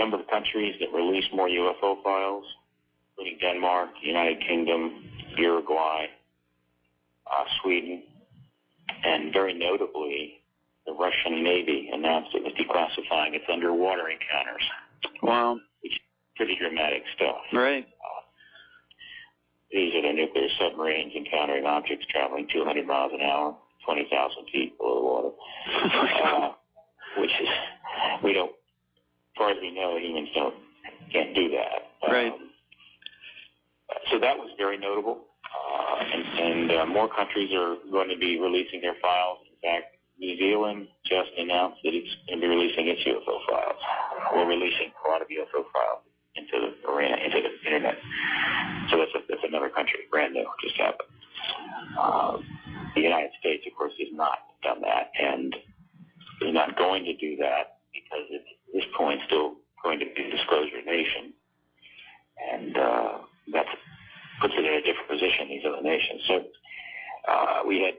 number of countries that released more UFO files, including Denmark, United Kingdom, Uruguay, Sweden, and very notably, the Russian Navy announced it was declassifying its underwater encounters. Wow. Which is pretty dramatic stuff. Right. These are the nuclear submarines encountering objects traveling 200 miles an hour, 20,000 feet below the water. Which is, we don't, as far as we know, humans can't do that. Right. So that was very notable. And more countries are going to be releasing their files. In fact, New Zealand just announced that it's going to be releasing its UFO files. We're releasing a lot of UFO files into the arena, into the internet. So that's another country, brand new, just happened. The United States, of course, has not done that, and is not going to do that because it's, at this point, still going to be a disclosure nation. And that puts it in a different position, these other nations. So we had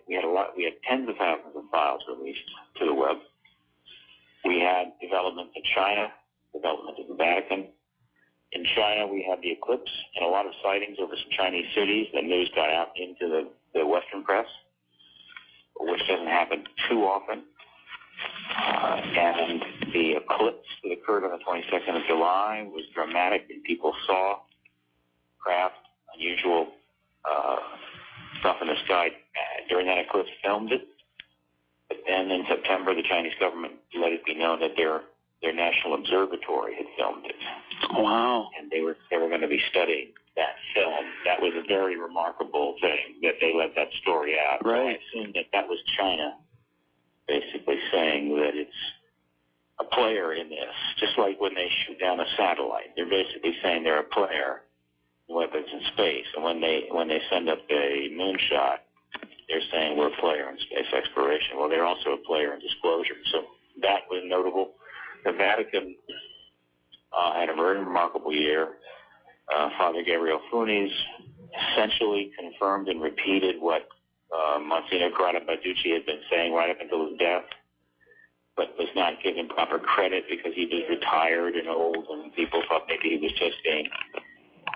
tens of thousands of files released to the web. We had development in China, development in the Vatican. In China, we had the eclipse and a lot of sightings over some Chinese cities. The news got out into the Western press, which doesn't happen too often. And the eclipse that occurred on the 22nd of July was dramatic, and people saw craft, unusual stuff in the sky during that eclipse, filmed it. But then in September, the Chinese government let it be known that their national observatory had filmed it. Wow. And they were going to be studying that film. That was a very remarkable thing that they let that story out. Right. So I assume that was China basically saying that it's a player in this, just like when they shoot down a satellite. They're basically saying they're a player in weapons in space. And when they send up a moonshot, they're saying we're a player in space exploration. Well, they're also a player in disclosure. So that was notable. The Vatican had a very remarkable year. Father Gabriel Funes essentially confirmed and repeated what Monsignor Carabatucci had been saying right up until his death, but was not given proper credit because he was retired and old, and people thought maybe he was just being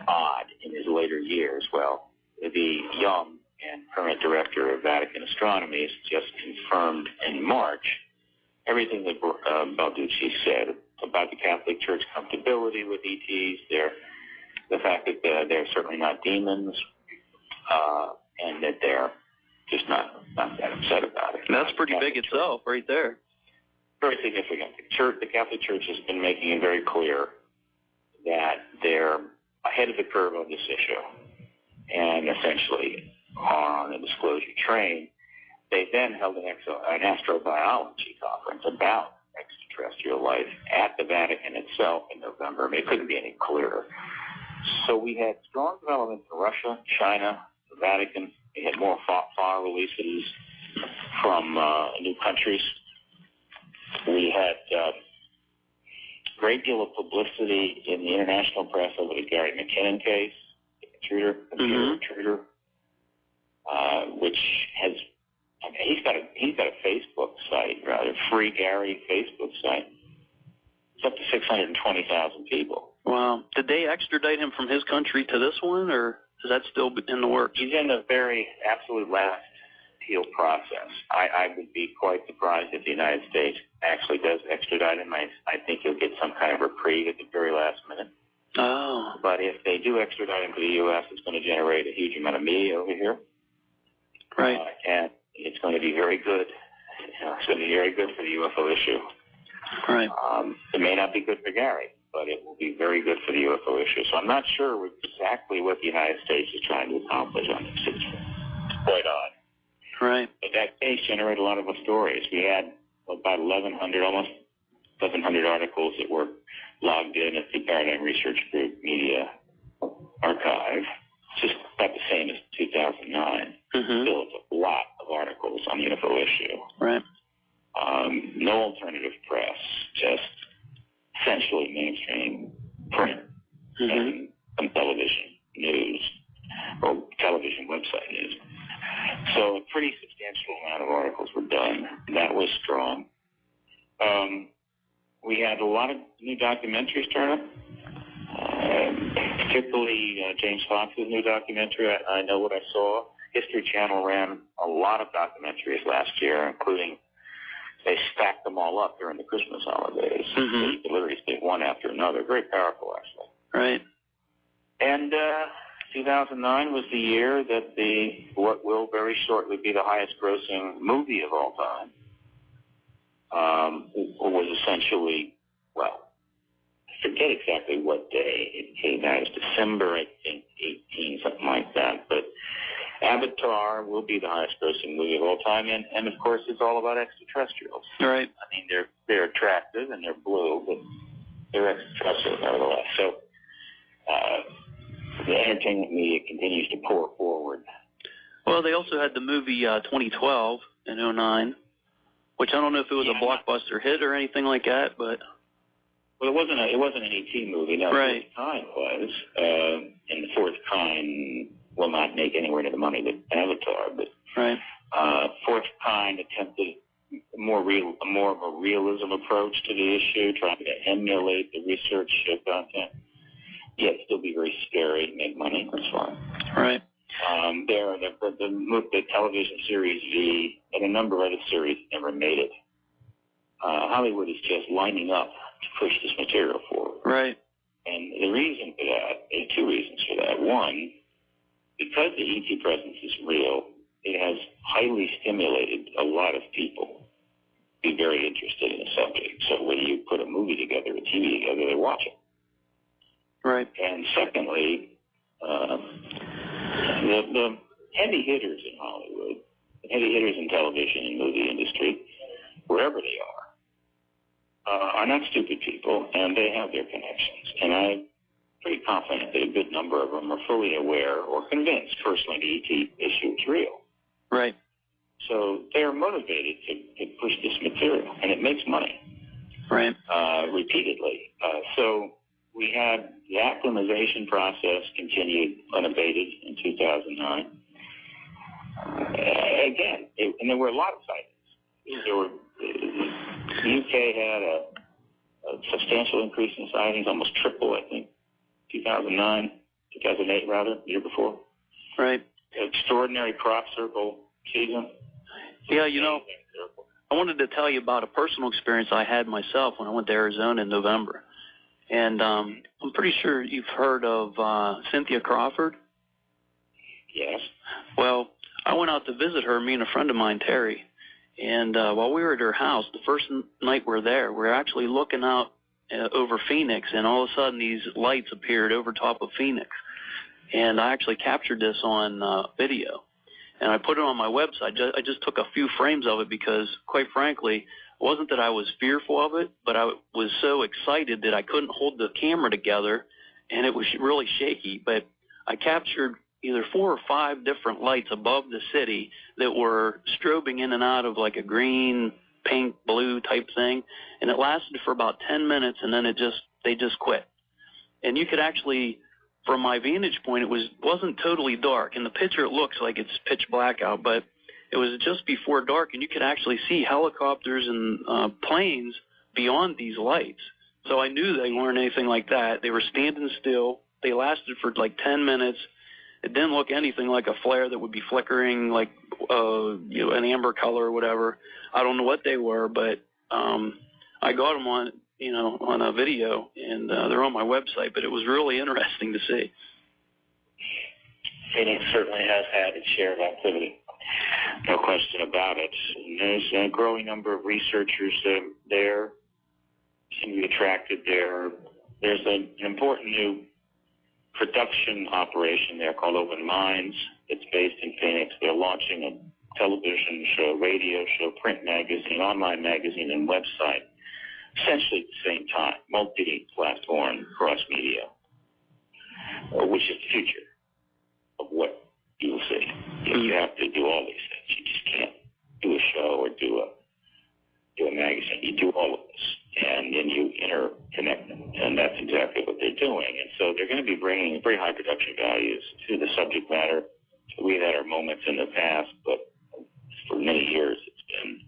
odd in his later years. Well, the young and current director of Vatican Astronomy has just confirmed in March everything that Balducci said about the Catholic Church comfortability with ETs, the fact that they're certainly not demons, and that they're just not that upset about it. And that's pretty big itself, right there. Very significant. The Catholic Church has been making it very clear that they're ahead of the curve on this issue, and essentially are on a disclosure train. They then held an astrobiology conference about extraterrestrial life at the Vatican itself in November. I mean, it couldn't be any clearer. So we had strong development in Russia, China, the Vatican. We had more file releases from new countries. We had a great deal of publicity in the international press over the Gary McKinnon case, the computer intruder, which has, I mean, he's got a Facebook site, rather, Free Gary Facebook site. It's up to 620,000 people. Wow. Did they extradite him from his country to this one, or is that still in the works? He's in the very absolute last appeal process. I would be quite surprised if the United States actually does extradite him. I think he'll get some kind of reprieve at the very last minute. Oh. But if they do extradite him to the U.S., it's going to generate a huge amount of media over here. Right. And it's going to be very good. It's going to be very good for the UFO issue. Right. It may not be good for Gary, but it will be very good for the UFO issue. So I'm not sure exactly what the United States is trying to accomplish on this. It's quite odd. Right. But that case generated a lot of stories. We had about 1,100, almost 1,100 articles that were logged in at the Paradigm Research Group Media Archive. It's just about the same as 2009. Still, it's a lot of articles on the UFO issue. Right. No alternative press, just essentially mainstream print and some television news or television website news. So a pretty substantial amount of articles were done. That was strong. We had a lot of new documentaries, Turner. Particularly James Fox's new documentary, I Know What I Saw. History Channel ran a lot of documentaries last year, including they stacked them all up during the Christmas holidays. Mm-hmm. They literally did one after another. Very powerful, actually. Right. And 2009 was the year that what will very shortly be the highest-grossing movie of all time was essentially, well, I forget exactly what day it came out. It was December, I think, 18, something like that. But Avatar will be the highest-grossing movie of all time, and of course, it's all about extraterrestrials. Right. I mean, they're attractive and they're blue, but they're extraterrestrials nevertheless. So the entertainment media continues to pour forward. Well, they also had the movie 2012 in 2009, which I don't know if it was a blockbuster hit or anything like that, but. Well, it wasn't an ET movie. No, right. Fourth Kind was, and the Fourth Kind will not make anywhere near the money that Avatar, but right. Fourth Kind attempted more of a realism approach to the issue, trying to emulate the research content, yet still be very scary, make money. That's fine. Right. The television series V and a number of other series never made it. Hollywood is just lining up to push this material forward. Right. And the reason for that, there's two reasons for that. One, because the ET presence is real, it has highly stimulated a lot of people to be very interested in the subject. So when you put a movie together, a TV together, they watch it. Right. And secondly, the heavy hitters in Hollywood, the heavy hitters in television and movie industry, wherever they are not stupid people, and they have their connections. And I'm pretty confident that a good number of them are fully aware or convinced personally the ET issue is real. Right. So they're motivated to push this material, and it makes money. Right. Repeatedly. So we had the acclimatization process continued unabated in 2009. And there were a lot of sightings. The UK had a substantial increase in sightings, almost triple, I think, 2008 rather, the year before. Right. Extraordinary crop circle season. Yeah, I wanted to tell you about a personal experience I had myself when I went to Arizona in November. And I'm pretty sure you've heard of Cynthia Crawford. Yes. Well, I went out to visit her, me and a friend of mine, Terry. And while we were at her house, the first night we're there, we're actually looking out over Phoenix, and all of a sudden these lights appeared over top of Phoenix. And I actually captured this on video, and I put it on my website. I just took a few frames of it because, quite frankly, it wasn't that I was fearful of it, but I was so excited that I couldn't hold the camera together, and it was really shaky. But I captured either 4 or 5 different lights above the city that were strobing in and out of like a green, pink, blue type thing, and it lasted for about 10 minutes, and then they just quit. And you could actually, from my vantage point, it wasn't totally dark. In the picture, it looks like it's pitch black out, but it was just before dark, and you could actually see helicopters and planes beyond these lights. So I knew they weren't anything like that. They were standing still. They lasted for like 10 minutes. It didn't look anything like a flare that would be flickering, like an amber color or whatever. I don't know what they were, but I got them on a video, and they're on my website. But it was really interesting to see. Phoenix certainly has had its share of activity, no question about it. And there's a growing number of researchers there, seem to be attracted there. There's an important new production operation there called Open Minds. It's based in Phoenix. They're launching a television show, radio show, print magazine, online magazine, and website, essentially at the same time, multi-platform, cross-media, which is the future of what you will see. You have to do all these things. You just can't do a show or do a magazine. You do all of this, and then you interconnect them, and that's exactly what they're doing. And so they're going to be bringing very high production values to the subject matter. We've had our moments in the past, but for many years it's been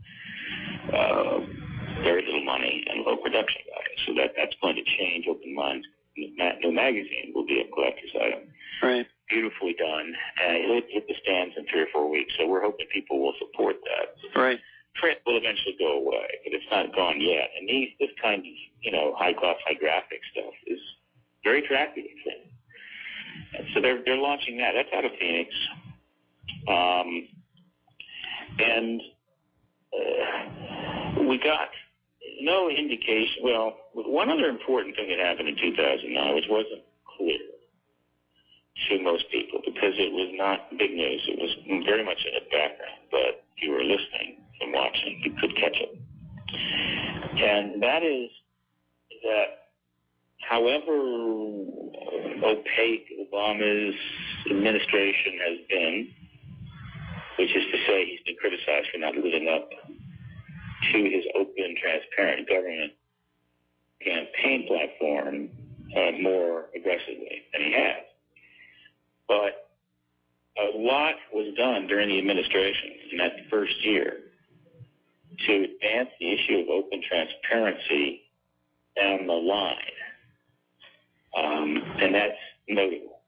very little money and low production value. So that's going to change. Open Minds new magazine will be a collector's item. Right. Beautifully done. It'll hit the stands in 3 or 4 weeks, so we're hoping people will support that. Right. Print will eventually go away, but it's not gone yet. And this kind of, high gloss, high graphic stuff is very attractive. And so they're launching that. That's out of Phoenix. We got no indication. Well, one other important thing that happened in 2009, which wasn't clear to most people because it was not big news. It was very much in the background, but if you were listening and watching, you could catch it. And that is that however opaque Obama's administration has been, which is to say he's been criticized for not living up to his open, transparent government campaign platform more aggressively than he has. But a lot was done during the administration in that first year to advance the issue of open transparency down the line. And that's notable.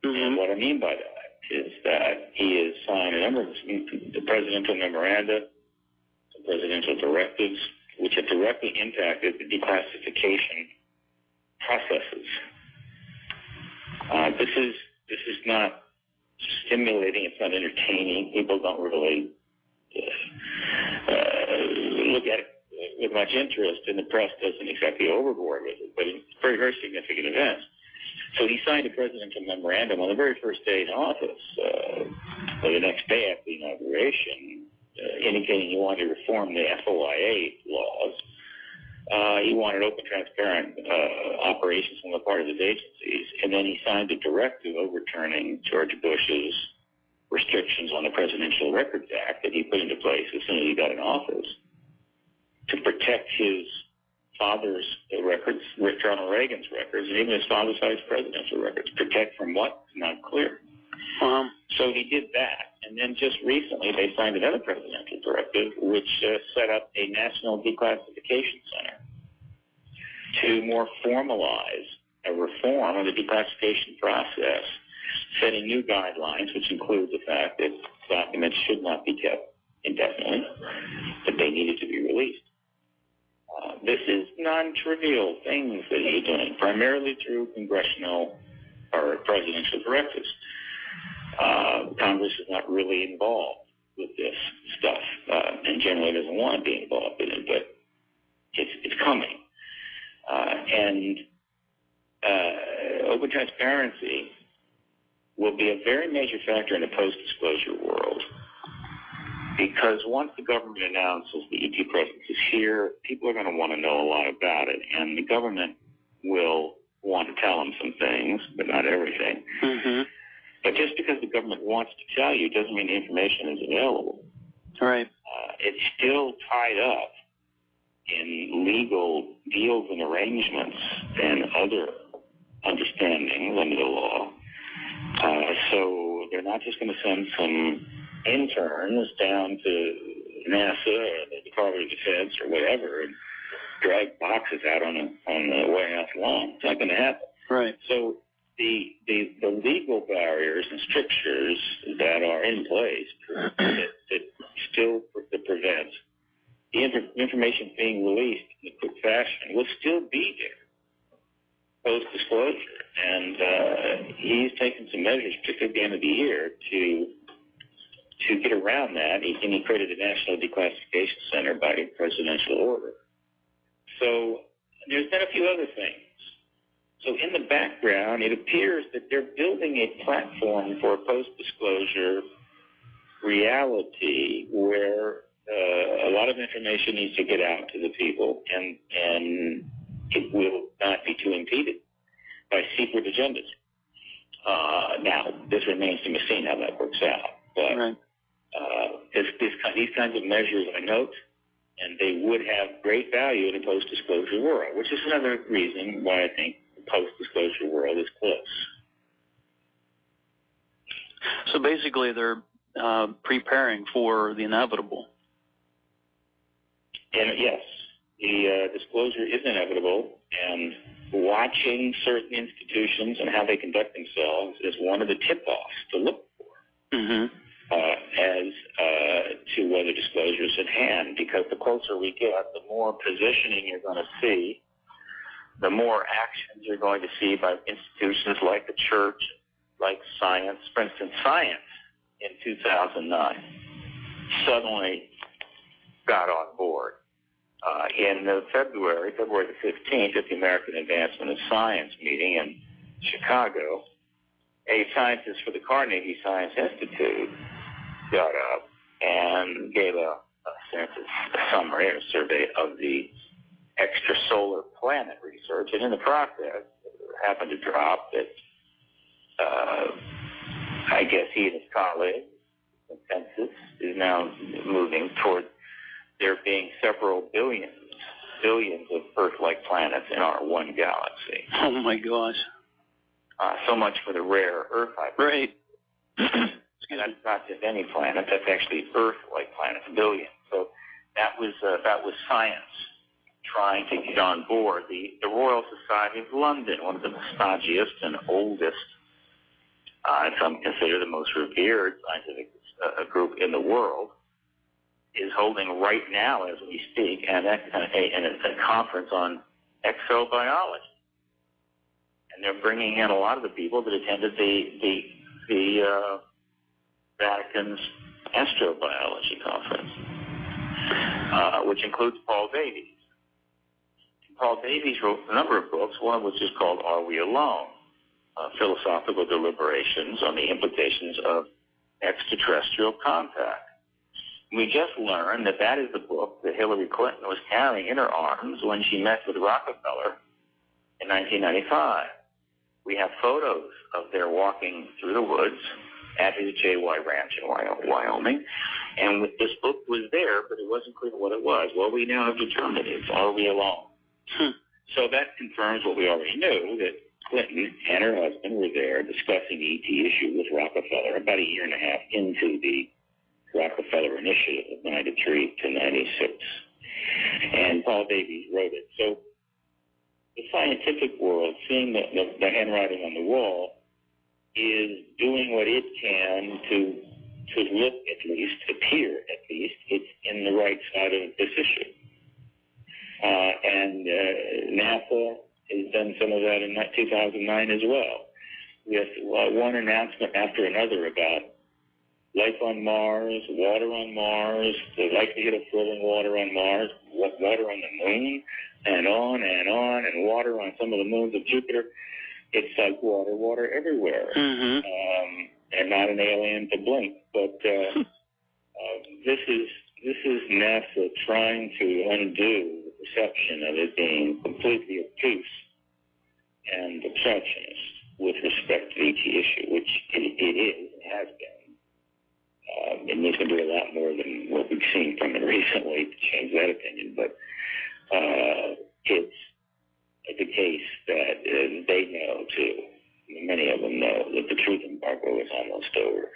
Mm-hmm. And what I mean by that is that he has signed a number of the presidential memoranda, the presidential directives, which have directly impacted the declassification processes. This is not stimulating. It's not entertaining. People don't really look at it with much interest, and the press doesn't exactly overboard with it. But it's very, very significant events. So he signed a presidential memorandum on the very first day in office, or the next day after the inauguration, indicating he wanted to reform the FOIA laws. He wanted open, transparent operations on the part of his agencies, and then he signed a directive overturning George Bush's restrictions on the Presidential Records Act that he put into place as soon as he got in office to protect his father's records, Ronald Reagan's records, and even his father's vice presidential records. Protect from what? It's not clear. So he did that, and then just recently they signed another presidential directive which set up a national declassification center to more formalize a reform of the declassification process, setting new guidelines, which include the fact that documents should not be kept indefinitely, that they needed to be released. This is non-trivial things that he's doing, primarily through congressional or presidential directives. Congress is not really involved with this stuff, and generally doesn't want to be involved in it, but it's coming. And open transparency will be a very major factor in the post-disclosure world, because once the government announces the ET presence is here, people are going to want to know a lot about it, and the government will want to tell them some things, but not everything. Mm-hmm. But just because the government wants to tell you doesn't mean the information is available. Right. It's still tied up in legal deals and arrangements and other understandings under the law. So they're not just going to send some interns down to NASA or the Department of Defense or whatever and drag boxes out on the White House lawn. It's not going to happen. Right. So the legal barriers and strictures that are in place that still prevent the information being released in a quick fashion will still be there post-disclosure. And he's taken some measures, particularly at the end of the year, to get around that. And he created a National Declassification Center by presidential order. So there's been a few other things. So in the background, it appears that they're building a platform for a post-disclosure reality where a lot of information needs to get out to the people, and it will not be too impeded by secret agendas. Now, this remains to be seen how that works out. But right. These kinds of measures I note, and they would have great value in a post-disclosure world, which is another reason why I think the post-disclosure world is close. So basically they're preparing for the inevitable. And yes, the disclosure is inevitable, and watching certain institutions and how they conduct themselves is one of the tip-offs to look for as to whether disclosure is at hand, because the closer we get, the more positioning you're going to see, the more actions you're going to see by institutions like the church, like science. For instance, science in 2009 suddenly got on board. In February the 15th, at the American Advancement of Science meeting in Chicago, a scientist for the Carnegie Science Institute got up and gave a summary or survey of the extrasolar planet research, and in the process happened to drop that I guess he and his colleagues, consensus is now moving toward there being several billions of Earth-like planets in our one galaxy. Oh my gosh! So much for the rare Earth hypothesis. Right. And that's not just any planet; that's actually Earth-like planets, billions. So that was science trying to get on board. The Royal Society of London, one of the nostalgiest and oldest, and some consider the most revered scientific group in the world, is holding right now, as we speak, a conference on exobiology, and they're bringing in a lot of the people that attended the Vatican's astrobiology conference, which includes Paul Davies. Paul Davies wrote a number of books, one of which is called Are We Alone? Philosophical Deliberations on the Implications of Extraterrestrial Contact. We just learned that is the book that Hillary Clinton was carrying in her arms when she met with Rockefeller in 1995. We have photos of their walking through the woods at his JY Ranch in Wyoming, and this book was there, but it wasn't clear what it was. Well, we now have determined it. Are we alone? So that confirms what we already knew, that Clinton and her husband were there discussing the ET issue with Rockefeller about a year and a half into the Rockefeller Initiative of 93 to 96. And Paul Davies wrote it. So the scientific world, seeing the handwriting on the wall, is doing what it can to look at least, appear at least, it's in the right side of this issue. And NASA has done some of that in 2009 as well, with one announcement after another about life on Mars, water on Mars, the likelihood of floating water on Mars, water on the moon, and water on some of the moons of Jupiter. It's like water everywhere, and not an alien to blink. But this is NASA trying to undo the perception of it being completely obtuse and obstructionist with respect to the ET issue, which it is and has been. It needs to do a lot more than what we've seen from it recently to change that opinion. But it's the case that they know too. Many of them know that the truth embargo is almost over.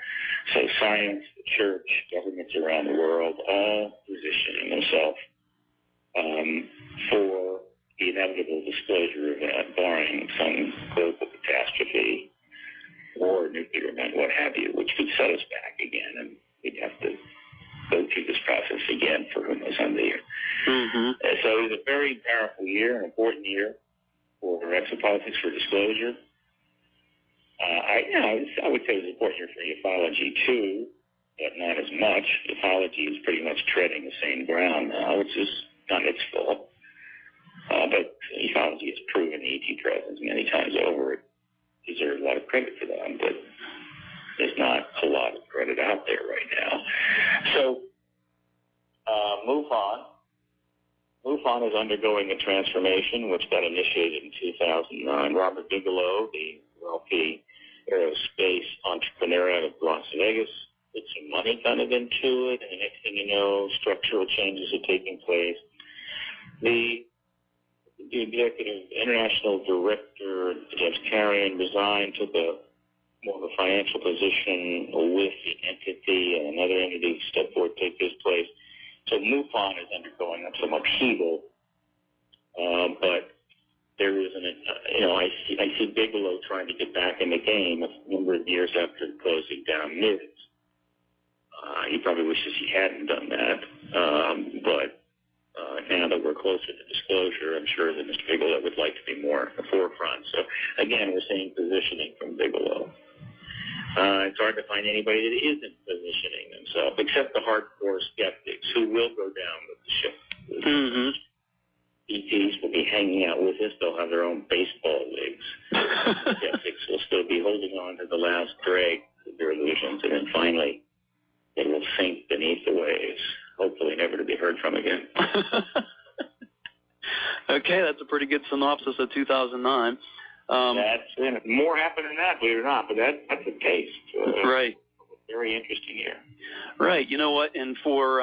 So science, the church, governments around the world, all positioning themselves for the inevitable disclosure event, barring some global catastrophe or nuclear event, what have you, which could set us back again, and we'd have to go through this process again for who knows how many years. So it was a very powerful year, an important year for exopolitics, for disclosure. I would say it was an important year for ufology too, but not as much. Ufology is pretty much treading the same ground now, which is not its fault. But ufology has proven the ET presence many times over. It deserves a lot of credit for that, but there's not a lot of credit out there right now. So, MUFON is undergoing a transformation, which got initiated in 2009. Robert Bigelow, the wealthy aerospace entrepreneur out of Las Vegas, put some money kind of into it, and the next thing you know, structural changes are taking place. The executive international director, James Carrion, resigned, took more of a financial position with the entity, and another entity stepped forward to take his place. So MUFON is undergoing some upheaval But there was I see Bigelow trying to get back in the game a number of years after closing down news. He probably wishes he hadn't done that. But now that we're closer to disclosure, I'm sure that Mr. Bigelow would like to be more at the forefront. So, again, we're seeing positioning from Bigelow. It's hard to find anybody that isn't positioning themselves, except the hardcore skeptics who will go down with the ship. Mm-hmm. ETs will be hanging out with us. They'll have their own baseball leagues. Skeptics will still be holding on to the last drag of their illusions, and then finally they will sink beneath the waves, hopefully never to be heard from again. Okay, that's a pretty good synopsis of 2009. That's more happened than that, believe it or not, but that's the case. Right. Very interesting year. Right. You know what? And for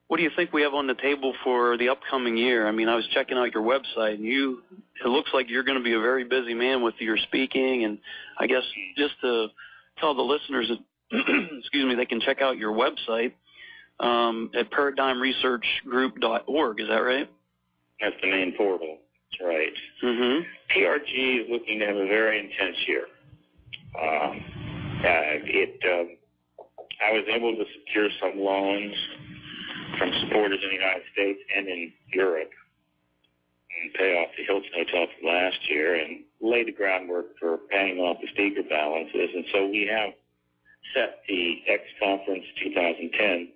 what do you think we have on the table for the upcoming year? I mean, I was checking out your website, and it looks like you're going to be a very busy man with your speaking. And I guess just to tell the listeners that, excuse me, they can check out your website at paradigmresearchgroup.org. Is that right? That's the main portal. That's right. Mm-hmm. PRG is looking to have a very intense year. I was able to secure some loans from supporters in the United States and in Europe and pay off the Hilton Hotel from last year and lay the groundwork for paying off the speaker balances. And so we have set the X Conference 2010,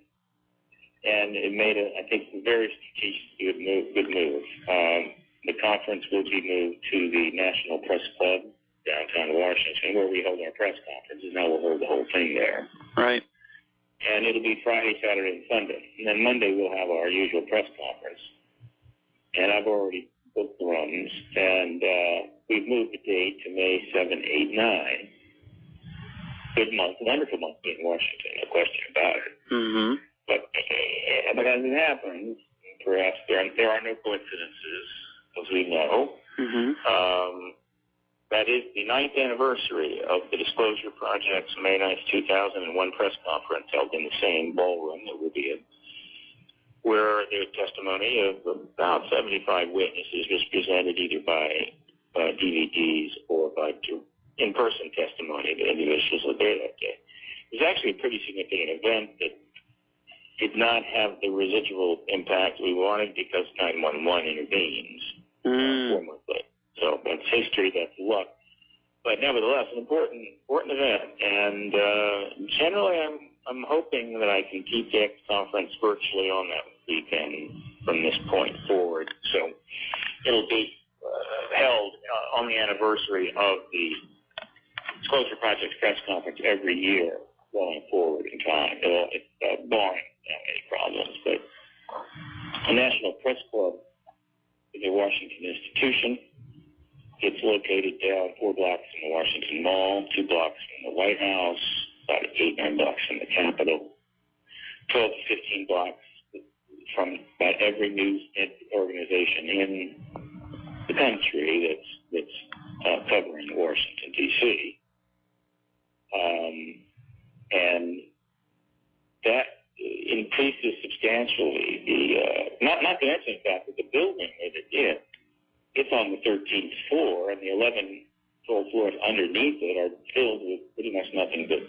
and it made I think, a very strategic good move. The conference will be moved to the National Press Club downtown Washington, where we hold our press conferences. Now we'll hold the whole thing there. Right. And it'll be Friday, Saturday, and Sunday. And then Monday we'll have our usual press conference. And I've already booked the rooms, and we've moved the date to May 7, 8, 9. Good month, wonderful month in Washington, no question about it. Mm-hmm. But as it happens, perhaps there are no coincidences, as we know. Mm-hmm. That is the 9th anniversary of the Disclosure Project's May 9th, 2001 press conference held in the same ballroom that we'll be in, where the testimony of about 75 witnesses was presented either by DVDs or by in-person testimony of individuals that were there that day. It was actually a pretty significant event that did not have the residual impact we wanted because 911 intervenes 4 months later. So that's history, that's luck. But nevertheless, an important event. And generally, I'm hoping that I can keep the X Conference virtually on that weekend from this point forward. So it'll be held on the anniversary of the Disclosure Project's press conference every year going forward in time. It's barring any problems. But the National Press Club is a Washington institution. It's located down 4 blocks from the Washington Mall, 2 blocks from the White House, about 8-9 blocks from the Capitol, 12 to 15 blocks from about every news organization in the country that's covering Washington, D.C. And that increases substantially not to mention the fact that the building that it's in, it's on the 13th floor, and the 11 floors underneath it are filled with pretty much nothing but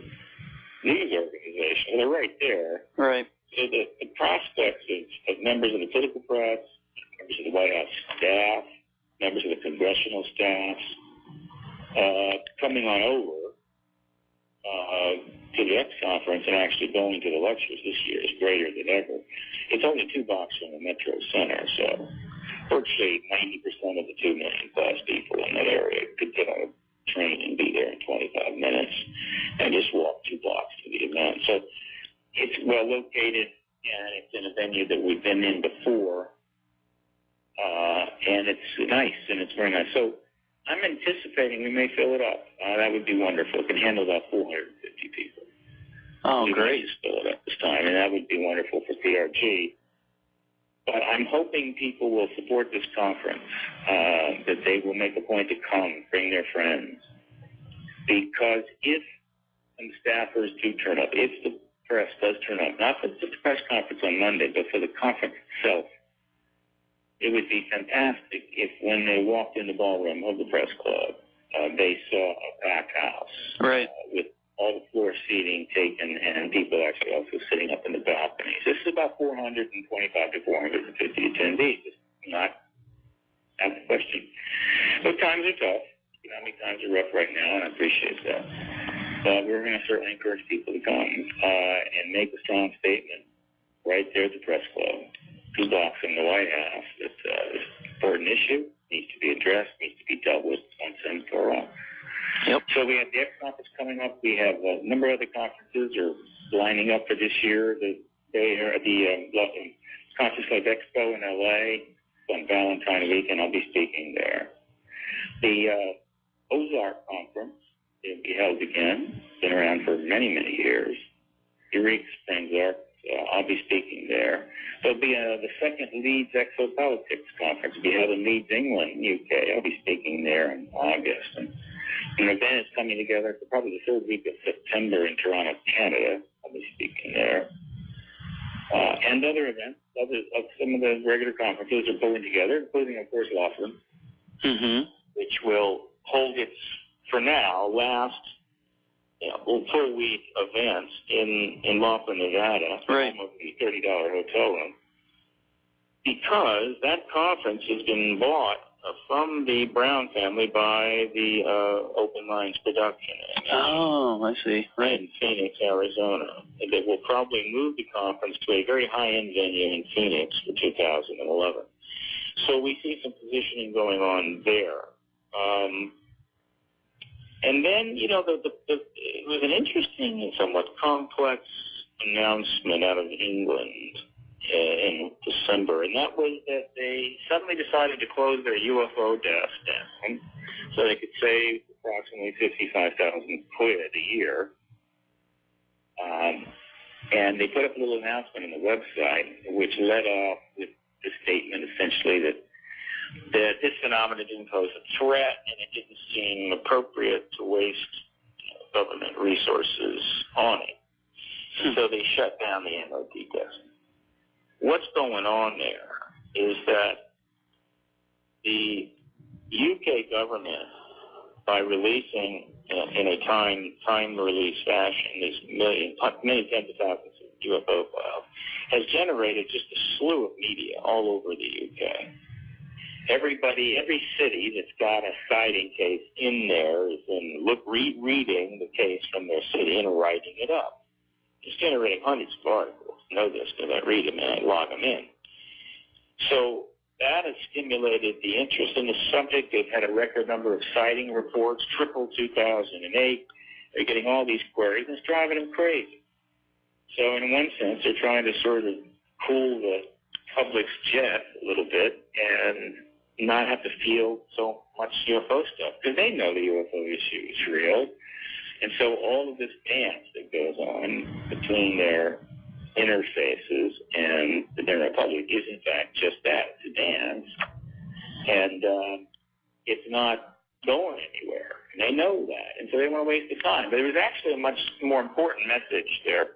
news organizations. They're right there. Right. So the prospects of members of the political press, members of the White House staff, members of the congressional staffs coming on over to the X Conference and actually going to the lectures this year is greater than ever. It's only 2 blocks from the Metro Center, so virtually 90% of the 2 million plus people in that area could get on a train and be there in 25 minutes and just walk 2 blocks to the event. So it's well located, and it's in a venue that we've been in before, and it's nice, and it's very nice. So I'm anticipating we may fill it up. That would be wonderful. It can handle about 450 people. Oh, we great. might just fill it up this time, and that would be wonderful for PRG. But I'm hoping people will support this conference, that they will make a point to come, bring their friends. Because if some staffers do turn up, if the press does turn up, not for the press conference on Monday, but for the conference itself, it would be fantastic if when they walked in the ballroom of the press club, they saw a packed house, right, with all the floor seating taken and people actually also sitting up in the balconies. This is about 425 to 450 attendees. It's not out of the question. But times are tough. Economic times are rough right now, and I appreciate that. But we're going to certainly encourage people to come and make a strong statement right there at the press club, 2 blocks from the White House, that this important issue needs to be addressed, needs to be dealt with once and for all. Yep. So we have the X conference coming up. We have a number of other conferences are lining up for this year. The Conference Club Expo in LA on Valentine weekend. I'll be speaking there. The Ozark Conference will be held again. It's been around for many, many years. Eureka Springs Arc. I'll be speaking there. There'll be the second Leeds Exopolitics Conference. We'll be held in Leeds, England, UK. I'll be speaking there in August. And an event is coming together for probably the 3rd week of September in Toronto, Canada. I'll be speaking there. And other events, some of the regular conferences are pulling together, including, of course, Laughlin, which will hold its, for now, last full week events in Laughlin, Nevada, right, home of the $30 hotel room, because that conference has been bought from the Brown family by the Open Minds Production. Oh, I see. Right. In Phoenix, Arizona. And they will probably move the conference to a very high-end venue in Phoenix for 2011. So we see some positioning going on there. And then, it was an interesting and somewhat complex announcement out of England in December, and that was that they suddenly decided to close their UFO desk down so they could save approximately 55,000 quid a year. And they put up a little announcement on the website which led off with the statement essentially that this phenomenon didn't pose a threat and it didn't seem appropriate to waste government resources on it. So they shut down the MOD desk. What's going on there is that the UK government, by releasing in a time release fashion these many tens of thousands of UFO files, has generated just a slew of media all over the UK. Every city that's got a sighting case in there is reading the case from their city and writing it up. It's generating hundreds of articles. I know this because I read them and I log them in. So that has stimulated the interest in the subject. They've had a record number of sighting reports, triple 2008. They're getting all these queries, and it's driving them crazy. So in one sense, they're trying to sort of cool the public's jet a little bit and not have to feel so much UFO stuff, because they know the UFO issue is real. And so all of this dance that goes on between their interfaces and the general public is in fact just that, it's a dance. And it's not going anywhere. And they know that. And so they want to waste the time. But there was actually a much more important message there.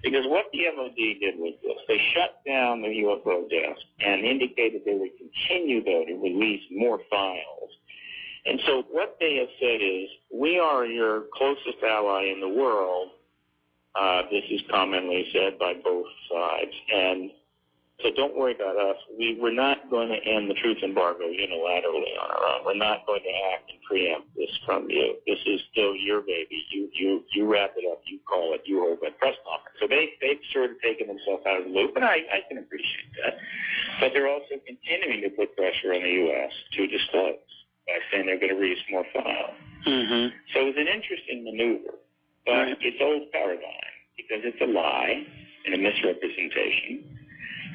Because what the MOD did was this. They shut down the UFO desk and indicated they would continue, though, to release more files. And so what they have said is, we are your closest ally in the world. This is commonly said by both sides. And so don't worry about us. We're not going to end the truth embargo unilaterally on our own. We're not going to act and preempt this from you. This is still your baby. You wrap it up, you call it, you hold a press conference. So they've sort of taken themselves out of the loop, and I can appreciate that. But they're also continuing to put pressure on the U.S. to disclose by saying they're going to release more files. Mm-hmm. So it's an interesting maneuver, but it's old paradigm because it's a lie and a misrepresentation.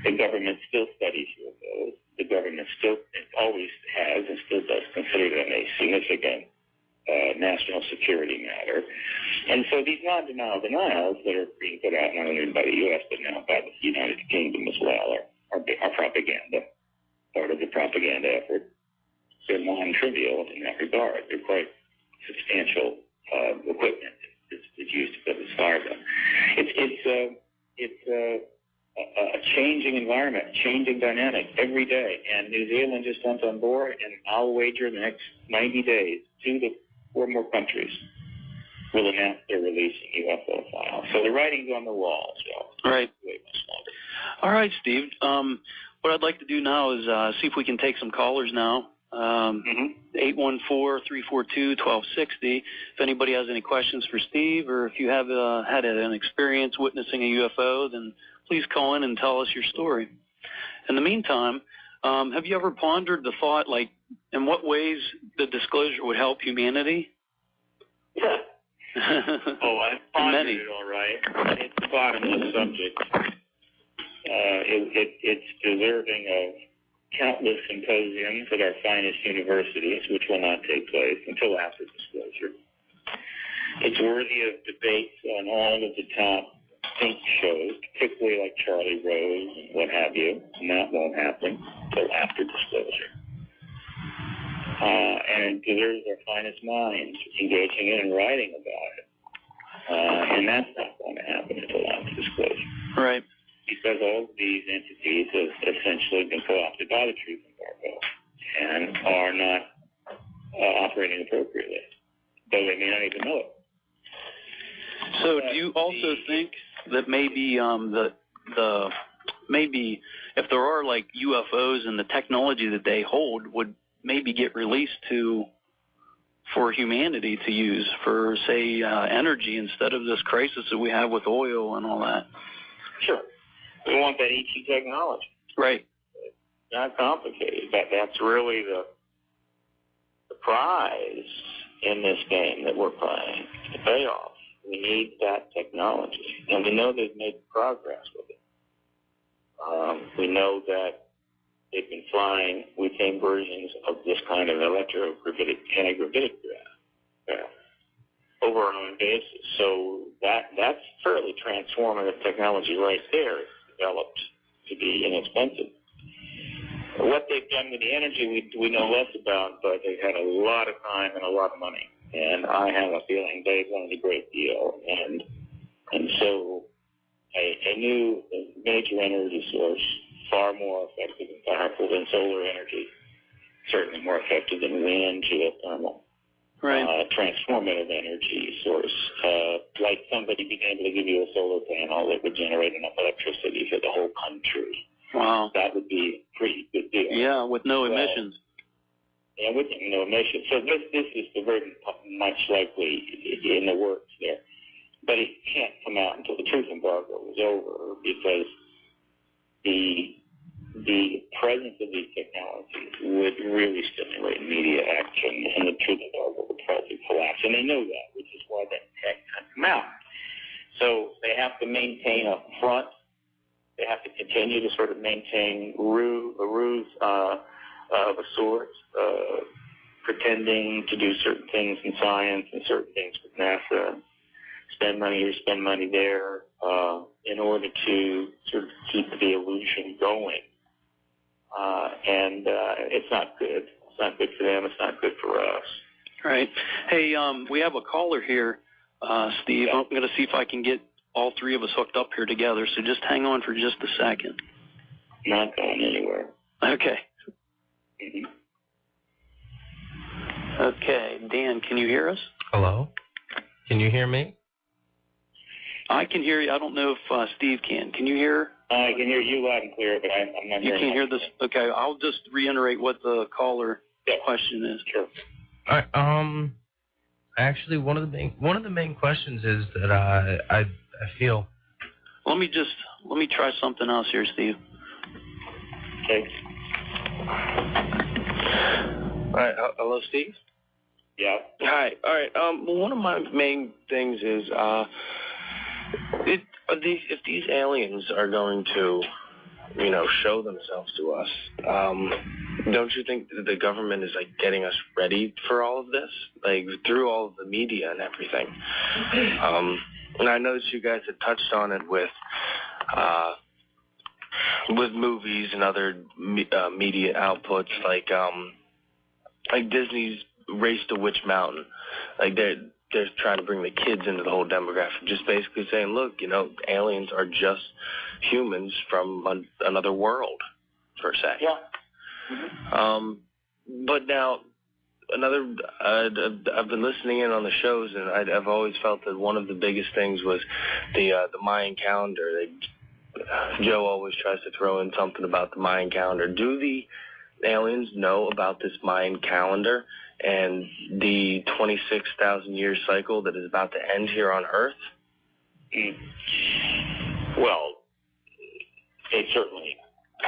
The government still studies UFOs. The government still always has and still does consider them a significant national security matter. And so these non-denial denials that are being put out not only by the U.S. but now by the United Kingdom as well are propaganda, part of the propaganda effort. They're non-trivial in that regard. They're quite substantial equipment that's used to put this fire on. It's a changing environment, changing dynamic every day. And New Zealand just went on board, and I'll wager the next 90 days, 2 to 4 more countries will announce they're releasing UFO files. So the writing's on the wall, so right. wait much longer. All right, Steve. What I'd like to do now is see if we can take some callers now. 814-342-1260. If anybody has any questions for Steve, or if you have had an experience witnessing a UFO, then please call in and tell us your story. In the meantime, have you ever pondered the thought, like, in what ways the disclosure would help humanity? Yeah. I pondered it all right. It's a bottomless subject. It's deserving of countless symposiums at our finest universities, which will not take place until after disclosure. It's worthy of debates on all of the top think shows, particularly like Charlie Rose and what have you, and that won't happen until after disclosure. And it deserves our finest minds engaging in and writing about it. And that's not going to happen until after disclosure. Right. Because all of these entities have essentially been co-opted by the truth embargo and are not operating appropriately, though they may not even know it. So do you also think that maybe maybe if there are like UFOs and the technology that they hold would maybe get released for humanity to use for, say, energy instead of this crisis that we have with oil and all that? Sure. We want that ET technology. Right. It's not complicated. That's really the prize in this game that we're playing, the payoff. We need that technology. And we know they've made progress with it. We know that they've been flying, we think, versions of this kind of electrogravitic, anti-gravitic craft over our own basis. So that's fairly transformative technology right there. It's developed to be inexpensive. What they've done with the energy, we know less about, but they've had a lot of time and a lot of money. And I have a feeling they've learned a great deal. And so a new major energy source, far more effective and powerful than solar energy, certainly more effective than wind, geothermal, right. Transformative energy source, like somebody being able to give you a solar panel that would generate enough electricity for the whole country. Wow. That would be a pretty good deal. Yeah, with no emissions. Yeah, with no emissions. So this is very much likely in the works there. But it can't come out until the truth embargo is over, because the presence of these technologies would really stimulate media action, and the truth embargo would probably collapse. And they know that, which is why that tech can't come out. So they have to maintain a front. They have to continue to sort of maintain a ruse of a sort, pretending to do certain things in science and certain things with NASA, spend money here, spend money there, in order to sort of keep the illusion going. And it's not good. It's not good for them. It's not good for us. Right. Hey, we have a caller here, Steve. Yeah. I'm going to see if I can get all three of us hooked up here together, so just hang on for just a second. Not going anywhere. Okay. Mm-hmm. Okay, Dan, can you hear us? Hello? Can you hear me? I can hear you. I don't know if Steve can. Can you hear? I can hear you loud and clear, but I'm not hearing you. You can't hear this? Okay, I'll just reiterate what the caller question is. Sure. All right, actually, one of the main questions is that I feel. Let me try something else here, Steve. Okay. All right. Hello, Steve? Yeah. Hi. All right. One of my main things is if these aliens are going to, show themselves to us, don't you think the government is like getting us ready for all of this, like through all of the media and everything? And I know that you guys had touched on it with movies and other media outputs, like Disney's Race to Witch Mountain. Like they're trying to bring the kids into the whole demographic, just basically saying, look, aliens are just humans from another world, per se. Yeah. But now, I've been listening in on the shows, and I've always felt that one of the biggest things was the Mayan calendar. Joe always tries to throw in something about the Mayan calendar. Do the aliens know about this Mayan calendar and the 26,000-year cycle that is about to end here on Earth? Well, they're certainly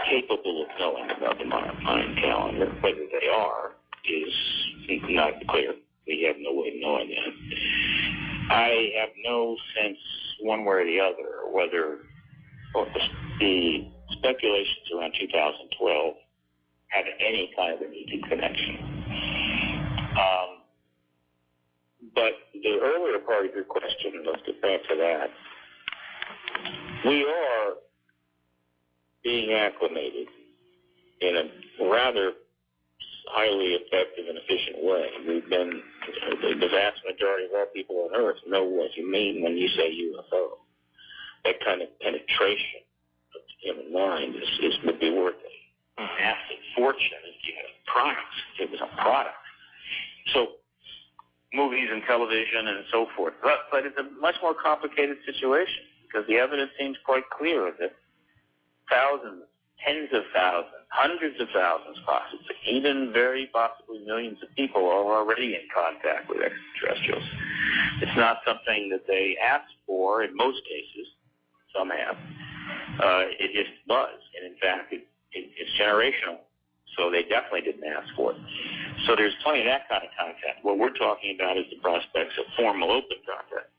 capable of knowing about the Mayan calendar. Whether they are is not clear. We have no way of knowing that. I have no sense one way or the other whether the speculations around 2012 have any kind of immediate connection. But the earlier part of your question, and let's get back to that, we are being acclimated in a rather highly effective and efficient way. We've been, the vast majority of all people on Earth know what you mean when you say UFO. That kind of penetration of the human mind would be worth a massive fortune if you had a product. It was a product. So movies and television and so forth. But it's a much more complicated situation because the evidence seems quite clear that thousands, tens of thousands, hundreds of thousands possibly, even very possibly millions of people are already in contact with extraterrestrials. It's not something that they asked for in most cases. Some have. It just was. And in fact, it's generational. So they definitely didn't ask for it. So there's plenty of that kind of contact. What we're talking about is the prospects of formal open contact.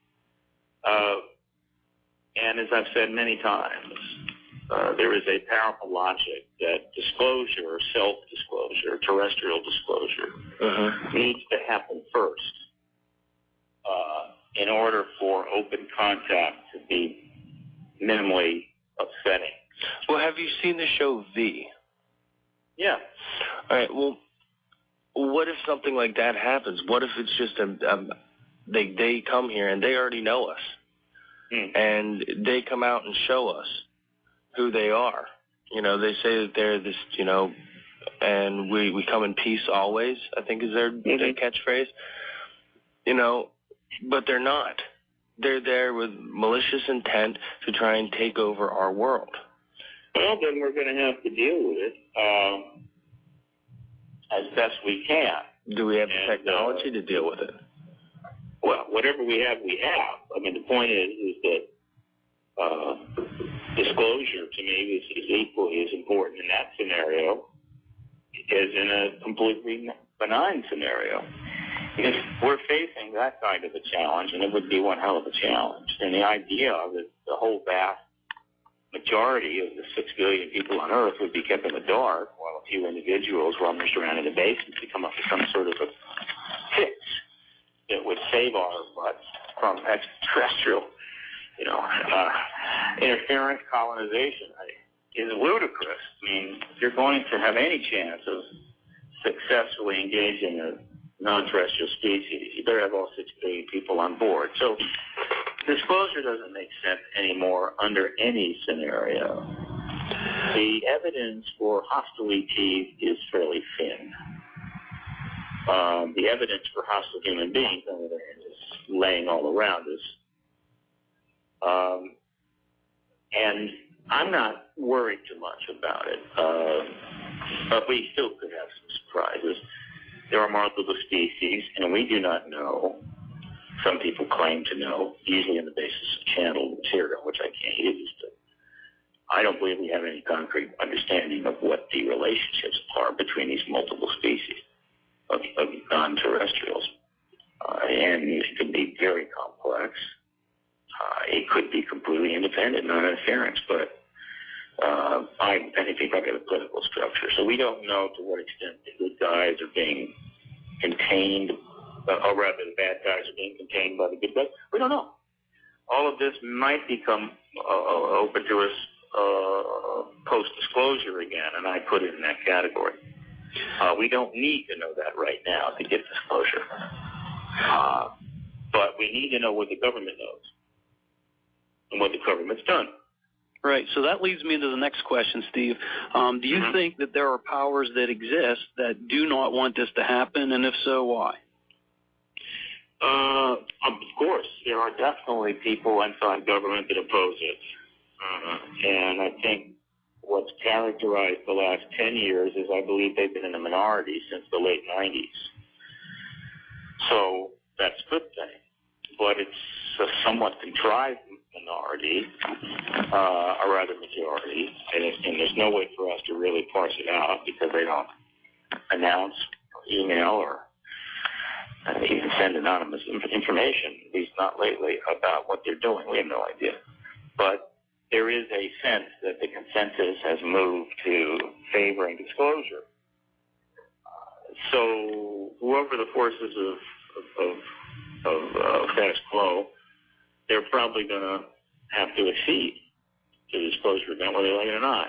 And as I've said many times, there is a powerful logic that disclosure, or self-disclosure, terrestrial disclosure, needs to happen first in order for open contact to be minimally upsetting. Well, have you seen the show V? Yeah. All right. Well, what if something like that happens? What if it's just they come here and they already know us, and they come out and show us who they are? They say that they're this, and we come in peace always, I think is their catchphrase. But they're not. They're there with malicious intent to try and take over our world. Well, then we're going to have to deal with it as best we can. Do we have the technology to deal with it? Well, whatever we have, we have. I mean, the point is that disclosure to me is equally as important in that scenario as in a completely benign scenario. If we're facing that kind of a challenge, and it would be one hell of a challenge, and the idea that the whole vast majority of the 6 billion people on Earth would be kept in the dark while a few individuals rummaged around in the basement to come up with some sort of a fix that would save our butts from extraterrestrial, interference, colonization is ludicrous. I mean, if you're going to have any chance of successfully engaging a non-terrestrial species, you better have all 6 billion people on board. So disclosure doesn't make sense anymore under any scenario. The evidence for hostile ETs is fairly thin. The evidence for hostile human beings, on the other hand, is laying all around us. And I'm not worried too much about it. But we still could have some surprises. There are multiple species, and we do not know. Some people claim to know, usually on the basis of channeled material, which I can't use. But I don't believe we have any concrete understanding of what the relationships are between these multiple species of non-terrestrials. And it could be very complex. It could be completely independent, non-interference, but I think they've got a political structure. So we don't know to what extent the good guys are being contained, or rather the bad guys are being contained by the good guys. We don't know. All of this might become open to us post-disclosure again, and I put it in that category. We don't need to know that right now to get disclosure. But we need to know what the government knows and what the government's done. Right. So that leads me into the next question, Steve. Do you think that there are powers that exist that do not want this to happen, and if so, why? Of course, there are definitely people inside government that oppose it. And I think what's characterized the last 10 years is I believe they've been in a minority since the late 90s. So that's a good thing. But it's a somewhat contrived minority, or rather majority, and there's no way for us to really parse it out because they don't announce or email or even send anonymous information, at least not lately, about what they're doing. We have no idea. But there is a sense that the consensus has moved to favoring disclosure. So whoever the forces of status quo, they're probably going to have to accede to the disclosure event, whether they like it or not.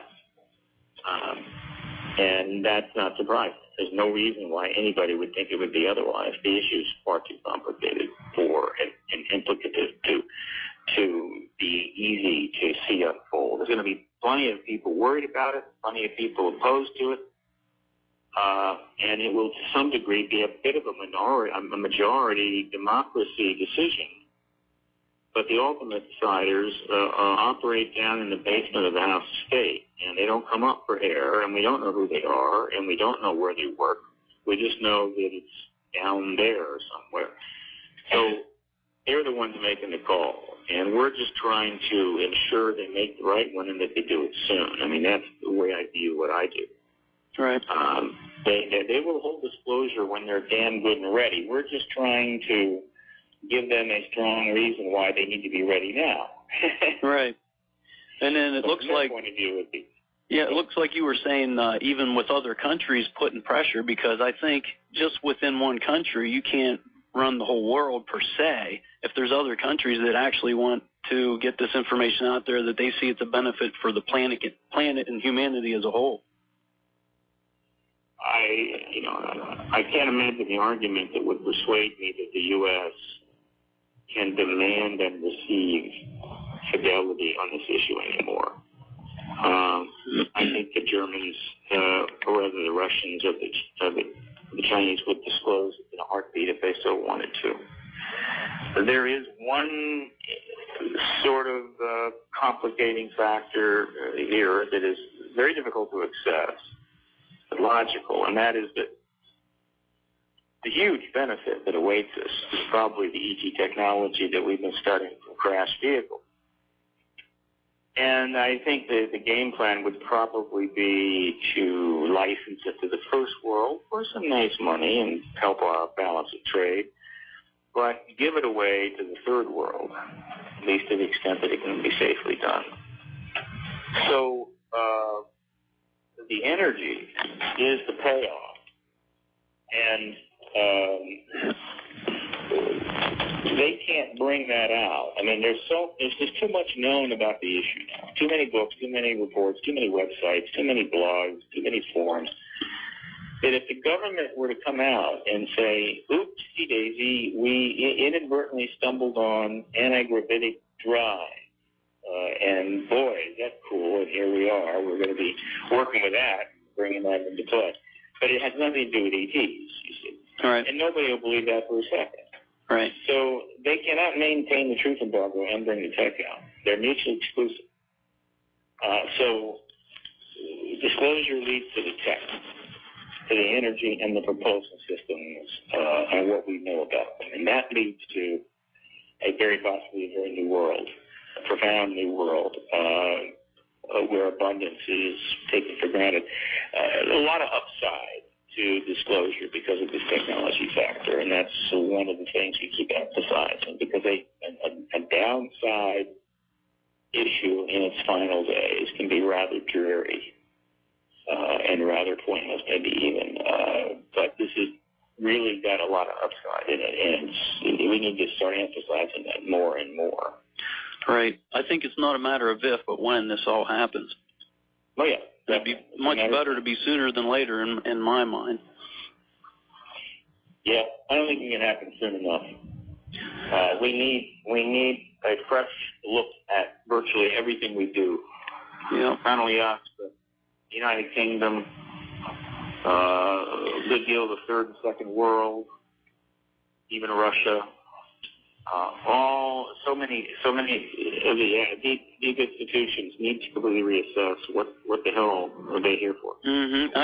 And that's not surprising. There's no reason why anybody would think it would be otherwise. The issue is far too complicated and implicative to be easy to see unfold. There's going to be plenty of people worried about it, plenty of people opposed to it, and it will to some degree be a bit of a majority democracy decision. But the ultimate deciders operate down in the basement of the House of State, and they don't come up for air, and we don't know who they are, and we don't know where they work. We just know that it's down there somewhere. So they're the ones making the call, and we're just trying to ensure they make the right one and that they do it soon. I mean, that's the way I view what I do. Right. They will hold disclosure when they're damn good and ready. We're just trying to give them a strong reason why they need to be ready now. Right. And then it looks like, point of view would be, yeah, it looks like you were saying even with other countries putting pressure, because I think just within one country you can't run the whole world per se. If there's other countries that actually want to get this information out there, that they see it's a benefit for the planet and humanity as a whole. I can't imagine the argument that would persuade me that the U.S. can demand and receive fidelity on this issue anymore. I think the Germans, or rather the Russians or the Chinese would disclose in a heartbeat if they so wanted to. There is one sort of complicating factor here that is very difficult to access, but logical, and that is that the huge benefit that awaits us is probably the ET technology that we've been studying from crashed vehicles. And I think that the game plan would probably be to license it to the first world for some nice money and help our balance of trade, but give it away to the third world, at least to the extent that it can be safely done. So the energy is the payoff. And they can't bring that out. I mean, there's just too much known about the issue now. Too many books, too many reports, too many websites, too many blogs, too many forums. That if the government were to come out and say, oopsie daisy, we inadvertently stumbled on anti-gravitic drive, and boy, is that cool, and here we are. We're going to be working with that, bringing that into play. But it has nothing to do with ETs, you see. All right. And nobody will believe that for a second. Right. So they cannot maintain the truth embargo and bring the tech out. They're mutually exclusive. So disclosure leads to the tech, to the energy and the propulsion systems, and what we know about them. And that leads to a very possibly a very new world, a profound new world, where abundance is taken for granted. A lot of upside to disclosure because of this technology factor, and that's one of the things we keep emphasizing, because a downside issue in its final days can be rather dreary and rather pointless, maybe even. But this has really got a lot of upside in it, and we need to start emphasizing that more and more. Right. I think it's not a matter of if, but when this all happens. Oh, yeah. It'd be much better to be sooner than later in my mind. Yeah, I don't think it can happen soon enough. We need a fresh look at virtually everything we do. Yeah. Not only us, but the United Kingdom, a good deal of the third and second world, even Russia. So many of the deep institutions need to completely reassess what the hell are they here for. Mm-hmm.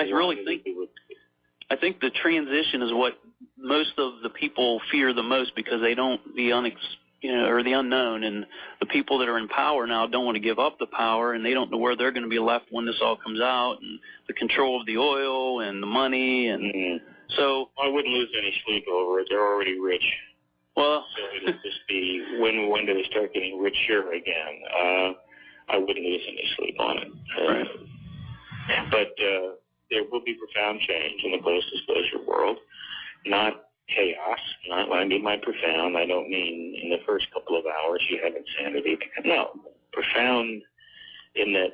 I think the transition is what most of the people fear the most, because they don't the unknown, and the people that are in power now don't want to give up the power, and they don't know where they're going to be left when this all comes out, and the control of the oil and the money, and so I wouldn't lose any sleep over it. They're already rich. Well, so it'll just be when do they start getting richer again? I wouldn't lose any sleep on it. Right. But there will be profound change in the post-disclosure world. Not chaos. Not when I mean by profound, I don't mean in the first couple of hours you have insanity. No, profound in that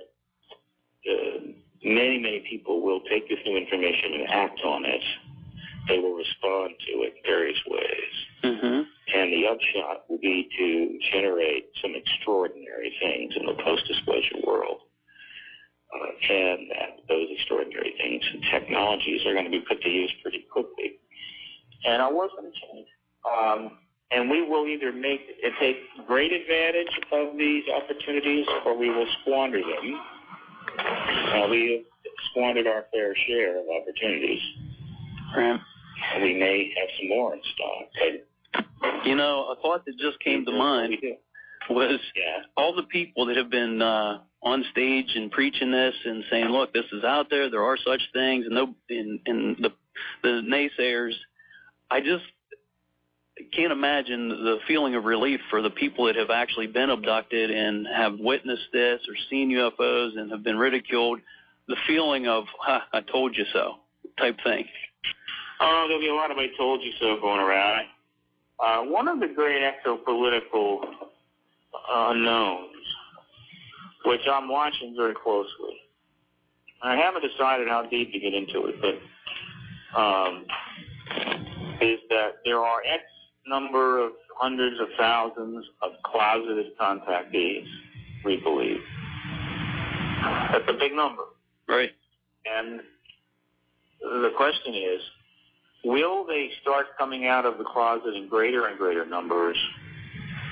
many people will take this new information and act on it. They will respond to it in various ways. Mm-hmm. And the upshot will be to generate some extraordinary things in the post-disclosure world. And that those extraordinary things and technologies are going to be put to use pretty quickly. And our world's going to change. And we will either take great advantage of these opportunities, or we will squander them. We have squandered our fair share of opportunities. Right. We may have some more in stock. But a thought that just came to mind was all the people that have been on stage and preaching this and saying, look, this is out there, there are such things, and the naysayers, I just can't imagine the feeling of relief for the people that have actually been abducted and have witnessed this or seen UFOs and have been ridiculed, the feeling of, I told you so type thing. Oh, there'll be a lot of I told you so going around. One of the great exopolitical unknowns, which I'm watching very closely, I haven't decided how deep to get into it, but is that there are X number of hundreds of thousands of closeted contactees, we believe. That's a big number. Right. And the question is, will they start coming out of the closet in greater and greater numbers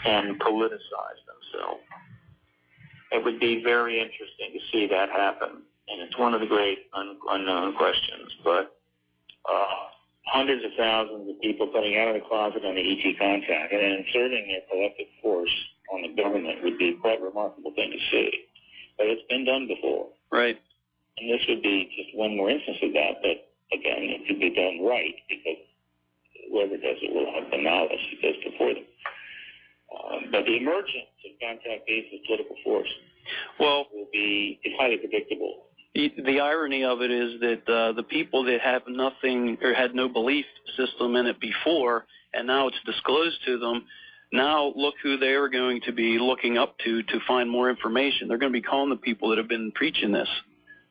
and politicize themselves? It would be very interesting to see that happen. And it's one of the great unknown questions. But hundreds of thousands of people coming out of the closet on the ET contact and inserting their collective force on the government would be quite a remarkable thing to see. But it's been done before. Right. And this would be just one more instance of that. But again, it could be done right, because whoever does it will have the knowledge that goes before them. But the emergence of contactees as political force will be highly predictable. The irony of it is that the people that have nothing or had no belief system in it before, and now it's disclosed to them, now look who they're going to be looking up to find more information. They're going to be calling the people that have been preaching this.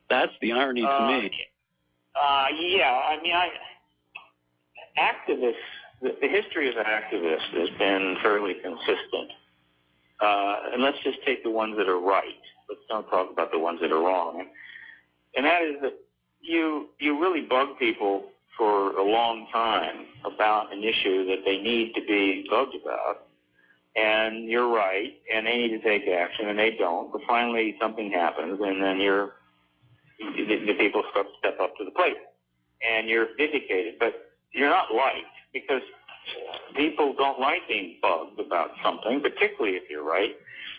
That's the irony to me. Activists, the history of activists has been fairly consistent. And let's just take the ones that are right. Let's don't talk about the ones that are wrong. And that is that you really bug people for a long time about an issue that they need to be bugged about. And you're right, and they need to take action, and they don't. But finally something happens, and then the people step up to the plate. And you're vindicated. But you're not liked, because people don't like being bugged about something, particularly if you're right.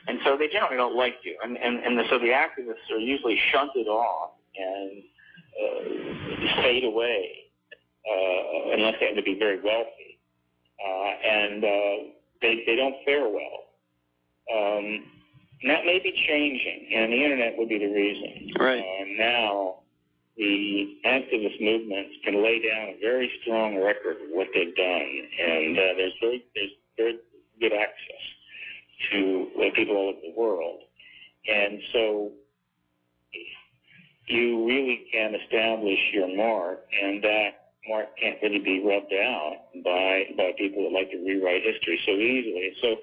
And so they generally don't like you. So the activists are usually shunted off and fade away unless they have to be very wealthy. And they don't fare well. And that may be changing, and the internet would be the reason. Right. Now, the activist movements can lay down a very strong record of what they've done, and there's very good access to people all over the world. And so you really can establish your mark, and that mark can't really be rubbed out by people that like to rewrite history so easily. So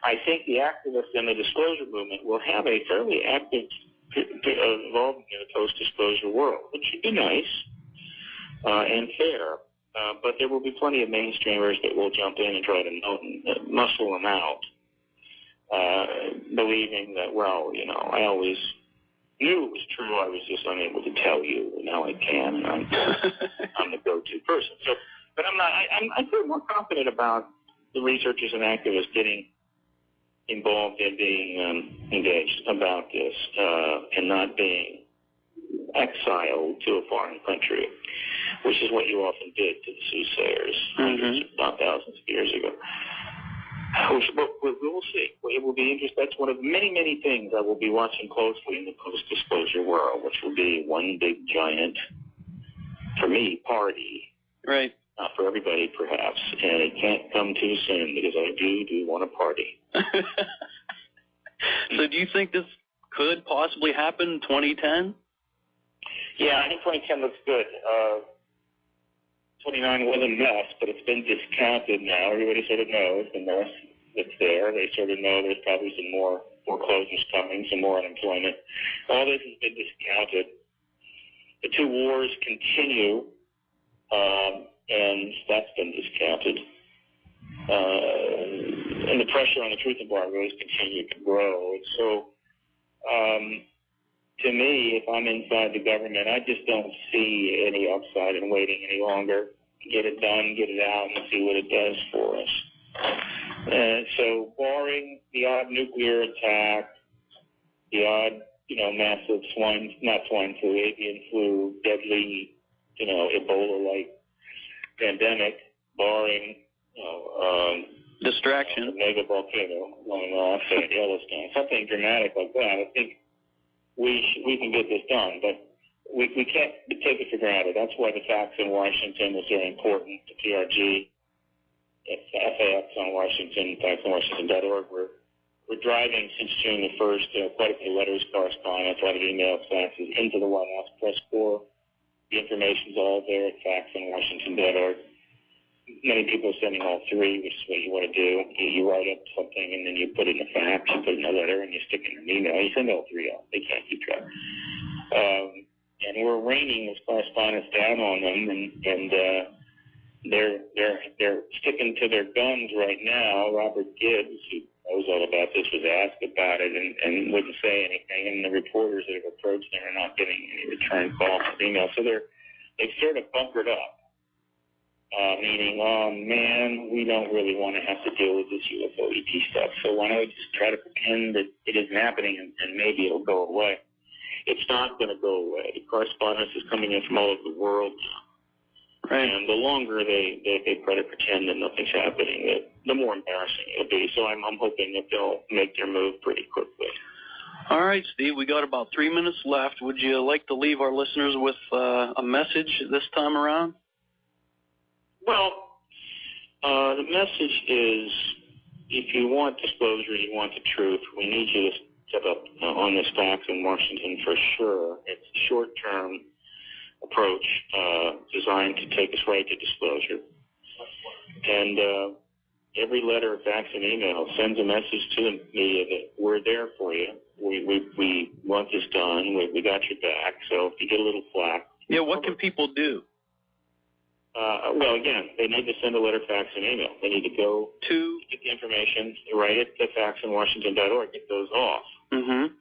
I think the activists in the disclosure movement will have a fairly active involvement in the post-disclosure world, which should be nice and fair. But there will be plenty of mainstreamers that will jump in and try to muscle them out, believing that, well, you know, I always knew it was true. I was just unable to tell you, and now I can. And I'm the go-to person. So, but I'm not. I feel more confident about the researchers and activists getting involved in being engaged about this and not being exiled to a foreign country, which is what you often did to the soothsayers hundreds, if not thousands of years ago. We will see. It will be interesting. That's one of many, many things I will be watching closely in the post-disclosure world, which will be one big, giant, for me, party. Right. Not for everybody, perhaps. And it can't come too soon because I do want a party. So do you think this could possibly happen in 2010? Yeah, I think 2010 looks good. 29 wasn't enough, but it's been discounted now. Everybody sort of knows the north that's there. They sort of know there's probably some more foreclosures coming, some more unemployment. All this has been discounted. The two wars continue, and that's been discounted. And the pressure on the truth embargo has continued to grow. And so, to me, if I'm inside the government, I just don't see any upside in waiting any longer. Get it done, get it out, and see what it does for us. So, barring the odd nuclear attack, the odd, massive avian flu, deadly, Ebola-like pandemic, barring, distraction, a mega volcano going off at Yellowstone, something dramatic like that, I think we can get this done, but we can't take it for granted. That's why the facts in Washington is very important. The PRG, FAX on Washington, factsonwashington.org. We're driving since June the 1st quite a few letters, correspondence, a lot of emails, faxes into the White House press corps. The information's all there at factsonwashington.org. Many people are sending all three, which is what you want to do. You write up something, and then you put it in a fax, you put it in a letter, and you stick it in an email. You send all three out. They can't keep track. And we're raining this correspondence down on them, and they're sticking to their guns right now. Robert Gibbs, who knows all about this, was asked about it and wouldn't say anything. And the reporters that have approached them are not getting any return calls or emails. So they've sort of bunkered up. Meaning, oh man, we don't really want to have to deal with this UFO ET stuff. So why don't we just try to pretend that it isn't happening and maybe it'll go away? It's not going to go away. The correspondence is coming in from all over the world now. Right. And the longer they try to pretend that nothing's happening, the more embarrassing it'll be. So I'm hoping that they'll make their move pretty quickly. All right, Steve, we got about 3 minutes left. Would you like to leave our listeners with a message this time around? Well, the message is, if you want disclosure, you want the truth, we need you to step up on this facts in Washington for sure. It's a short-term approach designed to take us right to disclosure. And every letter, fax, and email sends a message to the media that we're there for you. We want this done. We got your back. So if you get a little flack. Yeah, what can people do? Well, again, they need to send a letter, fax, and email. They need to go to get the information, write it to factsonwashington.org, get those off. Mm-hmm.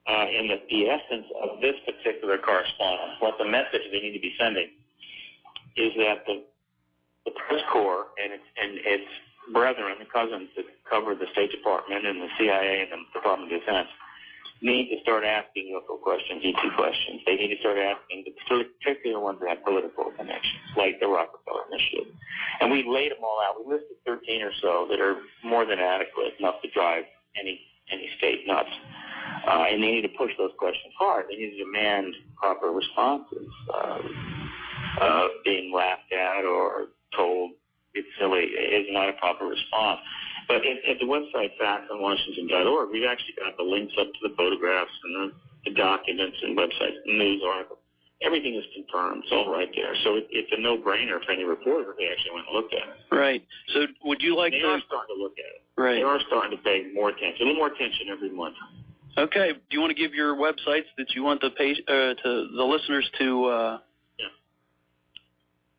And the essence of this particular correspondence, what the message they need to be sending, is that the press corps and its brethren, the cousins that cover the State Department and the CIA and the Department of Defense, need to start asking UFO questions, ET questions. They need to start asking the particular ones that have political connections, like the Rockefeller Initiative. And we laid them all out. We listed 13 or so that are more than adequate, enough to drive any state nuts. And they need to push those questions hard. They need to demand proper responses. Being laughed at or told it's silly is not a proper response. But at the website factsonwashington.org, we've actually got the links up to the photographs and the documents and websites and news articles. everything is confirmed. It's all right there. So it's a no-brainer for any reporter if they actually went and looked at it. Right. So would you like They to... are starting to look at it. Right. They are starting to pay more attention, a little more attention every month. Okay. Do you want to give your websites that you want to the listeners to...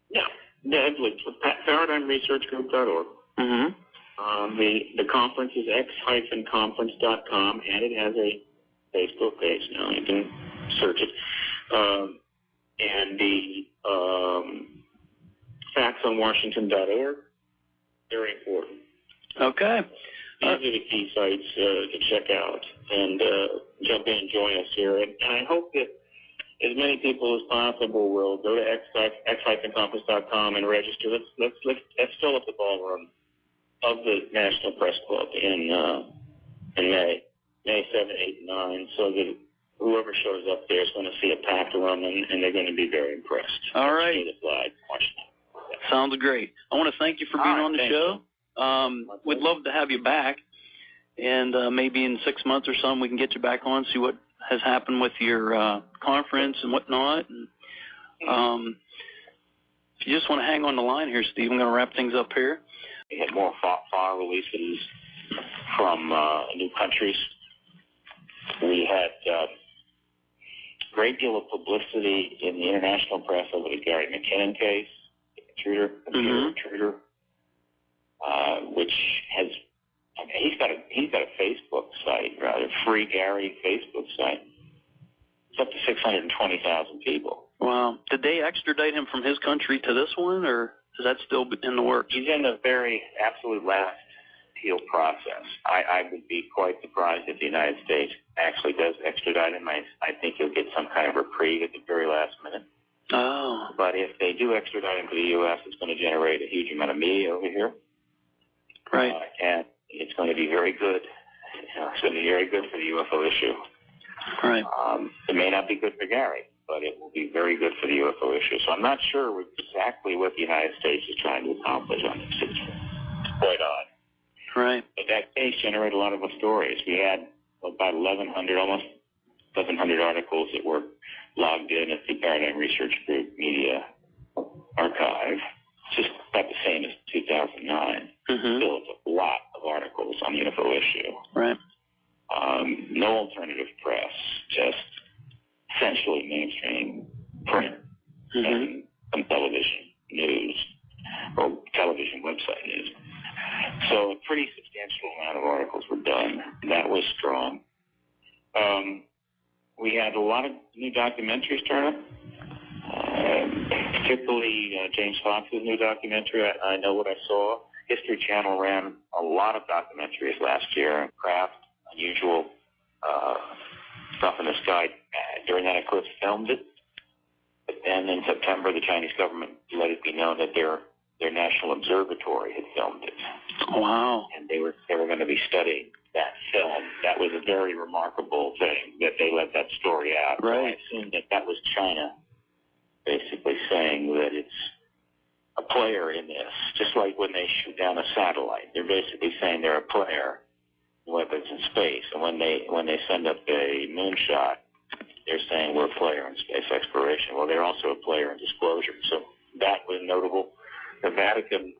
Yeah, it's ParadigmResearchGroup.org. Mm-hmm. The conference is x-conference.com, and it has a Facebook page now. You can search it. And the factsonwashington.org, very important. Okay. These are the key sites to check out and jump in and join us here. And I hope that as many people as possible will go to x-conference.com and register. Let's fill up the ballroom of the National Press Club in May 7, 8, and 9, so that whoever shows up there is going to see a packed room, and they're going to be very impressed. All right. See the flag, watch that. Sounds great. I want to thank you for being on the show. We'd love to have you back, and maybe in 6 months or something we can get you back on, see what has happened with your conference and whatnot. And, if you just want to hang on the line here, Steve, I'm going to wrap things up here. We had more file releases from new countries. We had a great deal of publicity in the international press over the Gary McKinnon case, computer intruder, which has, he's got a Facebook site, rather, Free Gary Facebook site. It's up to 620,000 people. Wow. Did they extradite him from his country to this one, or is that still in the works? He's in the very absolute last appeal process. I would be quite surprised if the United States actually does extradite him. I think he'll get some kind of reprieve at the very last minute. Oh. But if they do extradite him to the U.S., it's going to generate a huge amount of media over here. Right. And it's going to be very good. It's going to be very good for the UFO issue. Right. It may not be good for Gary, but it will be very good for the UFO issue. So I'm not sure exactly what the United States is trying to accomplish on this. It's quite odd. Right. But that case generated a lot of stories. We had about almost 1,100 articles that were logged in at the Paradigm Research Group Media Archive. Just about the same as 2009. Still, it's a lot of articles on the UFO issue. Right. No alternative press, just essentially mainstream print and some television news or television website news. So a pretty substantial amount of articles were done. That was strong. We had a lot of new documentaries turn up, particularly James Fox's new documentary, I Know What I Saw. History Channel ran a lot of documentaries last year. Craft, unusual stuff in the sky during that eclipse filmed it. But then in September, the Chinese government let it be known that their national observatory had filmed it. Wow. And they were going to be studying that film. That was a very remarkable thing that they let that story out. Right. So I assume that was China basically saying that it's a player in this, just like when they shoot down a satellite. They're basically saying they're a player in weapons in space. And when they send up a moonshot, they're saying we're a player in space exploration. Well, they're also a player in disclosure. So that was notable. The Vatican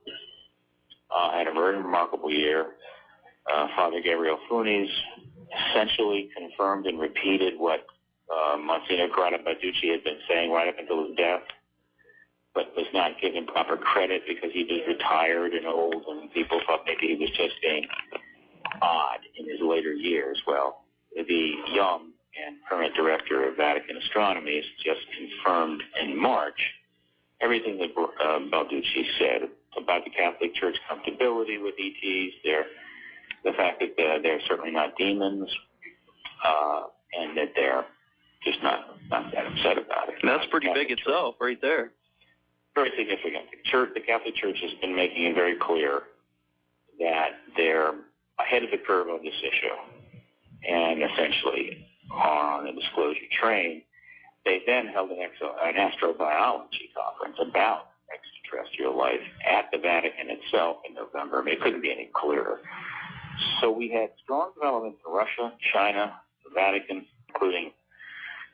had a very remarkable year. Father Gabriel Funes essentially confirmed and repeated what Monsignor Carata-Balducci had been saying right up until his death, but was not given proper credit because he was retired and old, and people thought maybe he was just being odd in his later years. Well, the young and current director of Vatican Astronomy has just confirmed in March everything that Balducci said about the Catholic Church comfortability with ETs, the fact that they're certainly not demons, and that they're just not that upset about it. That's pretty big itself right there. Very significant. The Catholic Church has been making it very clear that they're ahead of the curve on this issue and essentially are on a disclosure train. They then held an astrobiology conference about extraterrestrial life at the Vatican itself in November. I mean, it couldn't be any clearer. So we had strong development in Russia, China, the Vatican, including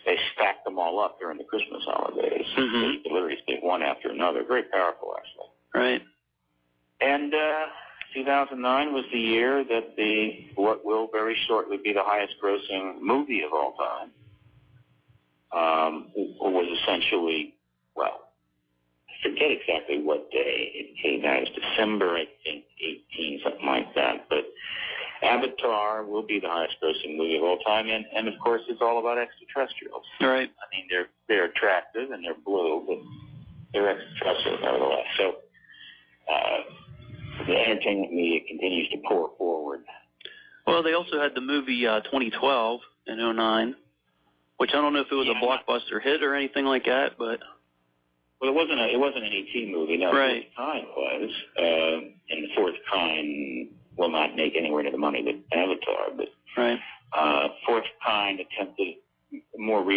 they stacked them all up during the Christmas holidays. Mm-hmm. So you could literally see one after another. Very powerful, actually. Right. And 2009 was the year that what will very shortly be the highest-grossing movie of all time was essentially, well, I forget exactly what day it came out. It was December, I think, 18, something like that. But Avatar will be the highest-grossing movie of all time, and of course, it's all about extraterrestrials. Right. I mean, they're attractive and they're blue, but they're extraterrestrials nevertheless. So the entertainment media continues to pour forward. Well, they also had the movie 2012 in 2009, which I don't know if it was a blockbuster hit or anything like that, but. Well, it wasn't an ET movie. No, right. Fourth Kind was, and the Fourth Kind will not make anywhere near the money that Avatar, but right. Fourth Kind attempted more of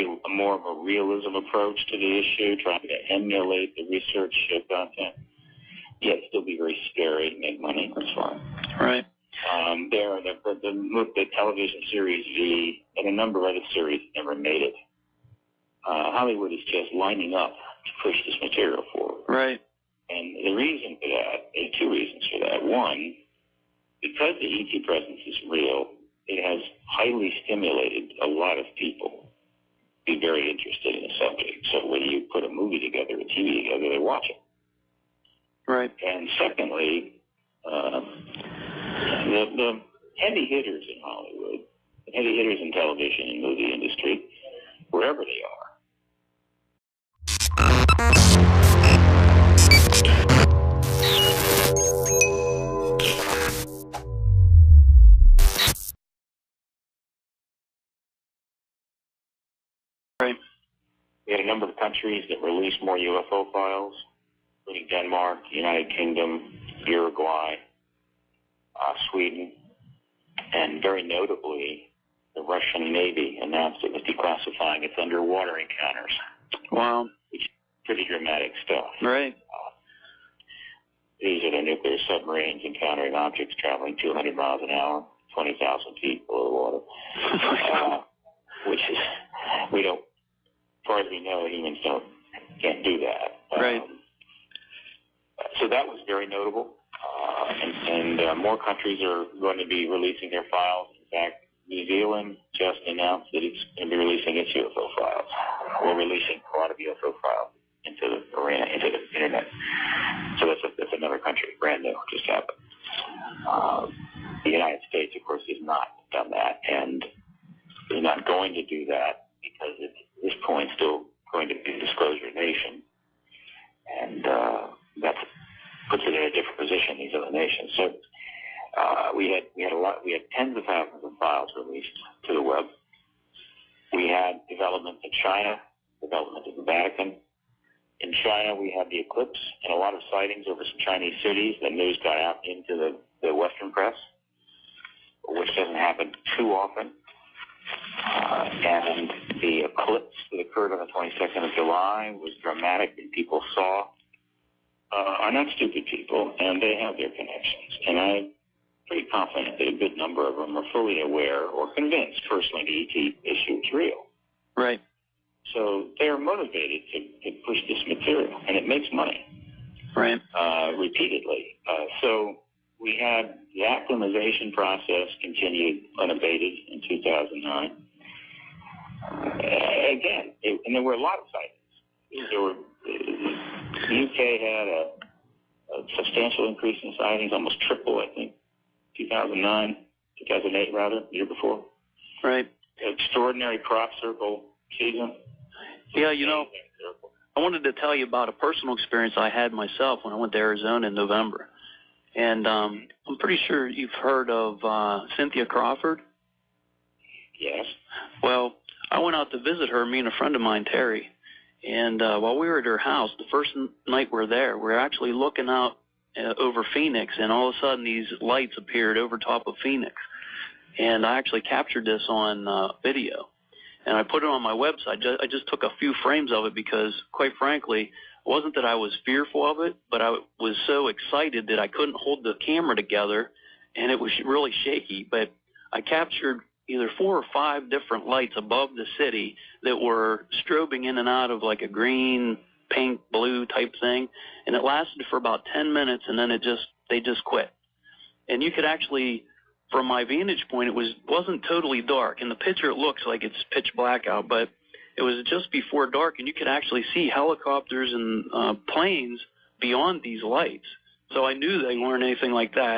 a realism approach to the issue, trying to emulate the research content, yet still be very scary, make money. That's fine. Right. The television series V and a number of other series never made it. Hollywood is just lining up to push this material forward. Right. And the reason for that, there are two reasons for that. One, because the ET presence is real, it has highly stimulated a lot of people to be very interested in the subject. So when you put a movie together, a TV together, they watch it. Right. And secondly, the heavy hitters in Hollywood, the heavy hitters in television and movie industry, wherever they are, right. We had a number of countries that released more UFO files, including Denmark, United Kingdom, Uruguay, Sweden, and very notably, the Russian Navy announced it was declassifying its underwater encounters. Wow. Which is pretty dramatic stuff. Right. These are the nuclear submarines encountering objects traveling 200 miles an hour, 20,000 feet below the water. Which is, we don't, as far as we know, humans can't do that. Right. So that was very notable. And more countries are going to be releasing their files. In fact, New Zealand just announced that it's going to be releasing its UFO files. We're releasing a lot of UFO files into the arena, into the internet. So that's another country, brand new, just happened. The United States, of course, has not done that, and is not going to do that because it's at this point still going to be a disclosure nation, and that puts it in a different position, these other nations. So we had tens of thousands of files released to the web. We had development in China, development in the Vatican. In China, we had the eclipse and a lot of sightings over some Chinese cities. The news got out into the Western press, which doesn't happen too often. And the eclipse that occurred on the 22nd of July was dramatic, and people are not stupid people, and they have their connections. And I'm pretty confident that a good number of them are fully aware or convinced personally the ET issue is real. Right. So they are motivated to push this material, and it makes money. Right. Repeatedly. So we had the acclimatization process continued unabated in 2009. Again, and there were a lot of sightings. The UK had a substantial increase in sightings, almost triple, I think, 2008 rather, the year before. Right. Extraordinary crop circle season. Yeah, I wanted to tell you about a personal experience I had myself when I went to Arizona in November. And I'm pretty sure you've heard of Cynthia Crawford. Yes. Well, I went out to visit her, me and a friend of mine, Terry. And while we were at her house, the first night we're there, we're actually looking out over Phoenix, and all of a sudden these lights appeared over top of Phoenix. And I actually captured this on video. And I put it on my website. I just took a few frames of it because, quite frankly, it wasn't that I was fearful of it, but I was so excited that I couldn't hold the camera together, and it was really shaky. But I captured either 4 or 5 different lights above the city that were strobing in and out of like a green, pink, blue type thing, and it lasted for about 10 minutes, and then they just quit. And you could actually, from my vantage point, wasn't totally dark. In the picture, it looks like it's pitch black out, but it was just before dark, and you could actually see helicopters and planes beyond these lights. So I knew they weren't anything like that.